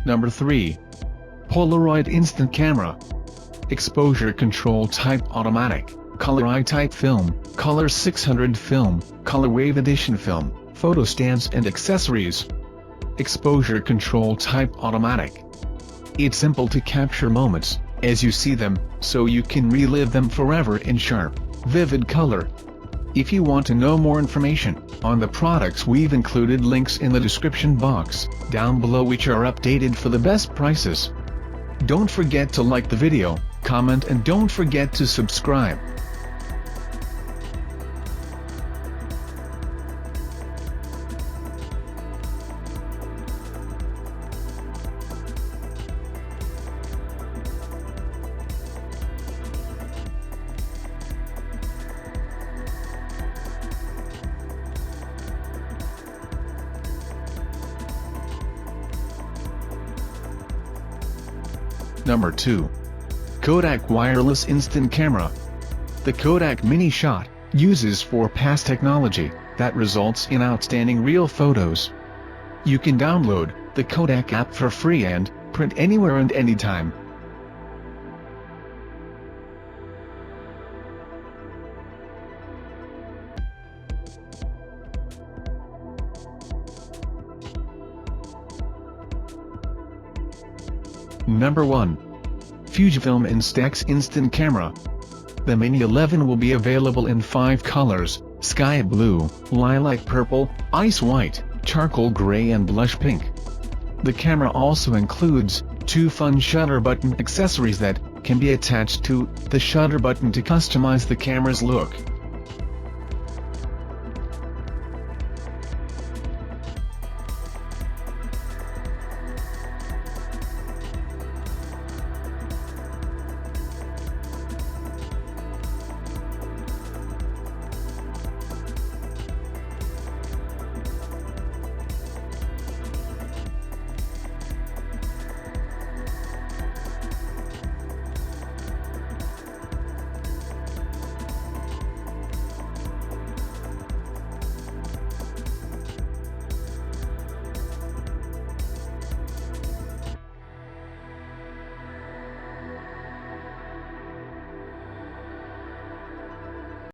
Number 3. Polaroid Instant Camera. Exposure Control Type Automatic, Color I-Type Film, Color 600 Film, Color Wave Edition Film, Photo Stands and Accessories. Exposure Control Type Automatic. It's simple to capture moments, as you see them, so you can relive them forever in sharp, vivid color. If you want to know more information on the products, we've included links in the description box down below which are updated for the best prices. Don't forget to like the video, comment and don't forget to subscribe. Number 2. Kodak Wireless Instant Camera. The Kodak Mini Shot uses 4-pass technology that results in outstanding real photos. You can download the Kodak app for free and print anywhere and anytime. Number 1. Fujifilm Instax Instant Camera. The Mini 11 will be available in 5 colors: sky blue, lilac purple, ice white, charcoal gray and blush pink. The camera also includes 2 fun shutter button accessories that can be attached to the shutter button to customize the camera's look.